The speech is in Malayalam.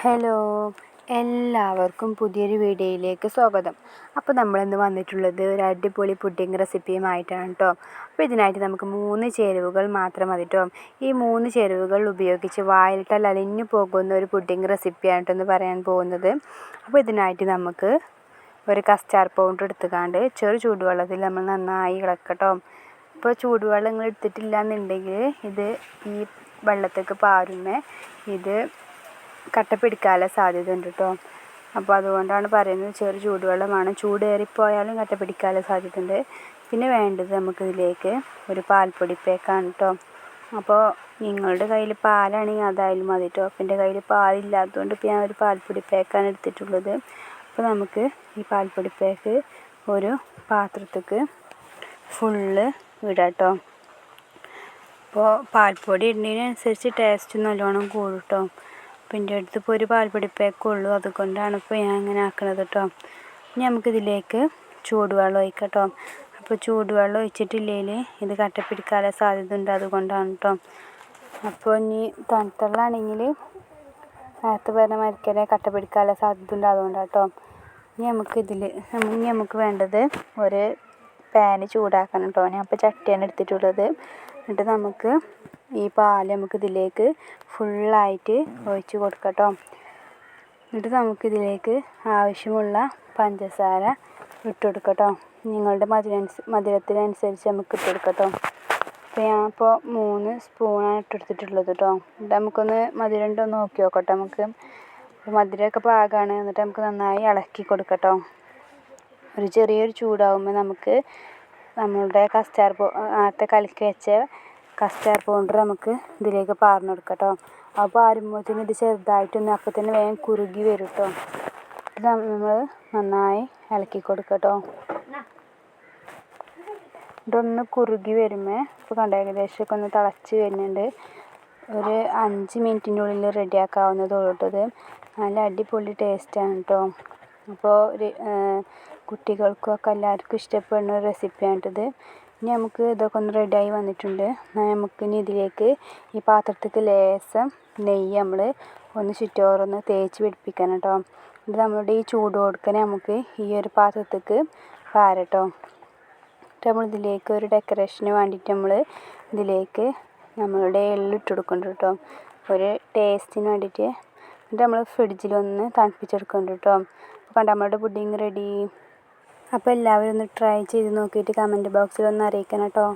ഹലോ, എല്ലാവർക്കും പുതിയൊരു വീഡിയോയിലേക്ക് സ്വാഗതം. അപ്പോൾ നമ്മളിന്ന് വന്നിട്ടുള്ളത് ഒരു അടിപൊളി പുഡിംഗ് റെസിപ്പിയുമായിട്ടാണ് കേട്ടോ. അപ്പോൾ ഇതിനായിട്ട് നമുക്ക് 3 ചേരുവകൾ മാത്രം മതി കേട്ടോ. ഈ 3 ചേരുവകൾ ഉപയോഗിച്ച് വായിലിട്ടാൽ അലിഞ്ഞു പോകുന്ന ഒരു പുഡിംഗ് റെസിപ്പിയാണ് കേട്ടോ എന്ന് പറയാൻ പോകുന്നത്. അപ്പോൾ ഇതിനായിട്ട് നമുക്ക് ഒരു കസ്റ്റാർഡ് പൗഡർ എടുത്തുകൊണ്ട് ചെറു ചൂടുവെള്ളത്തിൽ നമ്മൾ നന്നായി ഇളക്കട്ടോ. ഇപ്പോൾ ചൂടുവെള്ളം നിങ്ങൾ എടുത്തിട്ടില്ല എന്നുണ്ടെങ്കിൽ ഈ വെള്ളത്തേക്ക് പാരുന്ന ഇത് കട്ട പിടിക്കാനുള്ള സാധ്യത ഉണ്ട് കേട്ടോ. അപ്പോൾ അതുകൊണ്ടാണ് പറയുന്നത് ചെറു ചൂടുവെള്ളമാണ്. ചൂടേറിപ്പോയാലും കട്ട പിടിക്കാനുള്ള സാധ്യത ഉണ്ട്. പിന്നെ വേണ്ടത് നമുക്കിതിലേക്ക് ഒരു പാൽപ്പൊടി പേക്കാണ് കേട്ടോ. അപ്പോൾ നിങ്ങളുടെ കയ്യിൽ പാലാണെങ്കിൽ അതായാലും മതി കേട്ടോ. അപ്പോൾ എൻ്റെ കയ്യിൽ പാലില്ലാത്തതുകൊണ്ട് ഇപ്പോൾ ഞാൻ ഒരു പാൽപ്പൊടി പേക്കാണ് എടുത്തിട്ടുള്ളത്. അപ്പോൾ നമുക്ക് ഈ പാൽപ്പൊടി പേക്ക് ഒരു പാത്രത്തേക്ക് ഫുള്ള് ഇടാം കേട്ടോ. അപ്പോൾ പാൽപ്പൊടി ഇടുന്നതിനനുസരിച്ച് ടേസ്റ്റ് നല്ലോണം കൂടും കേട്ടോ. അപ്പോൾ എൻ്റെ അടുത്ത് ഇപ്പോൾ ഒരു പാൽപ്പൊടി പേക്കുള്ളൂ, അതുകൊണ്ടാണ് ഇപ്പോൾ ഞാൻ ഇങ്ങനെ ആക്കണത് കേട്ടോ. ഇനി നമുക്കിതിലേക്ക് ചൂടുവെള്ളം ഒഴിക്കാം കേട്ടോ. അപ്പോൾ ചൂടുവെള്ളം ഒഴിച്ചിട്ടില്ലെങ്കിൽ ഇത് കട്ട പിടിക്കാനുള്ള സാധ്യത ഉണ്ട്, അതുകൊണ്ടാണ് കേട്ടോ. അപ്പോൾ ഇനി തണുത്തുള്ളാണെങ്കിൽ നേരത്തെ പറഞ്ഞ മരിക്കലെ കട്ട പിടിക്കാനുള്ള സാധ്യത ഉണ്ട്, അതുകൊണ്ടാണ് കേട്ടോ. ഇനി നമുക്ക് വേണ്ടത് ഒരു പാന് ചൂടാക്കണം കേട്ടോ. ഞാൻ അപ്പോൾ ചട്ടിയാണ് എടുത്തിട്ടുള്ളത്. എന്നിട്ട് നമുക്ക് ഈ പാൽ നമുക്കിതിലേക്ക് ഫുള്ളായിട്ട് ഒഴിച്ച് കൊടുക്കാം കേട്ടോ. എന്നിട്ട് നമുക്കിതിലേക്ക് ആവശ്യമുള്ള പഞ്ചസാര ഇട്ട് കൊടുക്കാം കേട്ടോ. നിങ്ങളുടെ മധുരത്തിനനുസരിച്ച് നമുക്ക് ഇട്ട് കൊടുക്കാം കേട്ടോ. അപ്പോൾ ഞാൻ ഇപ്പോൾ 3 സ്പൂണാണ് ഇട്ടെടുത്തിട്ടുള്ളത് കേട്ടോ. എന്നിട്ട് നമുക്കൊന്ന് മധുരം ഉണ്ടോ എന്ന് നോക്കി നോക്കട്ടോ. നമുക്ക് മധുരമൊക്കെ പാകമാണ്. എന്നിട്ട് നമുക്ക് നന്നായി ഇളക്കി കൊടുക്കാം കേട്ടോ. ഒരു ചെറിയൊരു ചൂടാകുമ്പോൾ നമുക്ക് നമ്മളുടെ നേരത്തെ കലക്കി വെച്ച കസ്റ്റാർഡ് പൗഡർ നമുക്ക് ഇതിലേക്ക് പാർന്ന് കൊടുക്കാം കേട്ടോ. അപ്പോൾ പാരുമ്പോഴത്തേനും ഇത് ചെറുതായിട്ടൊന്ന് അപ്പോൾ തന്നെ വേഗം കുറുകി വരും കേട്ടോ. ഇത് നമ്മൾ നന്നായി ഇളക്കി കൊടുക്കാം കേട്ടോ. ഇതൊന്ന് കുറുകി വരുമ്പോൾ ഇപ്പോൾ കണ്ട ഏകദേശമൊക്കെ ഒന്ന് തിളച്ച് വരുന്നുണ്ട്. ഒരു 5 മിനിറ്റിൻ്റെ ഉള്ളിൽ റെഡിയാക്കാവുന്നതുള്ളൂ കേട്ടോ. നല്ല അടിപൊളി ടേസ്റ്റാണ് കേട്ടോ. അപ്പോൾ കുട്ടികൾക്കൊക്കെ എല്ലാവർക്കും ഇഷ്ടപ്പെടുന്ന ഒരു റെസിപ്പിയാണിത്. ഇനി നമുക്ക് ഇതൊക്കെ ഒന്ന് റെഡിയായി വന്നിട്ടുണ്ട്. നമുക്കിനി ഇതിലേക്ക് ഈ പാത്രത്തേക്ക് ലേശം നെയ്യ് നമ്മൾ ഒന്ന് ചുറ്റോറൊന്ന് തേച്ച് പിടിപ്പിക്കണം കേട്ടോ. ഇത് നമ്മളുടെ ഈ ചൂട് കൊടുക്കണേ നമുക്ക് ഈ ഒരു പാത്രത്തേക്ക് പാരട്ടോ. എന്നിട്ട് നമ്മളിതിലേക്ക് ഒരു ഡെക്കറേഷന് വേണ്ടിയിട്ട് നമ്മൾ ഇതിലേക്ക് നമ്മളുടെ എള്ളിട്ട് കൊടുക്കുന്നുണ്ട് കേട്ടോ, ഒരു ടേസ്റ്റിന് വേണ്ടിയിട്ട്. എന്നിട്ട് നമ്മൾ ഫ്രിഡ്ജിലൊന്ന് തണുപ്പിച്ചെടുക്കുന്നുണ്ട് കേട്ടോ. അപ്പോൾ കണ്ട നമ്മളുടെ പുഡിങ് റെഡി. അപ്പോൾ എല്ലാവരും ഒന്ന് ട്രൈ ചെയ്ത് നോക്കിയിട്ട് കമൻറ്റ് ബോക്സിൽ ഒന്ന് അറിയിക്കണം കേട്ടോ.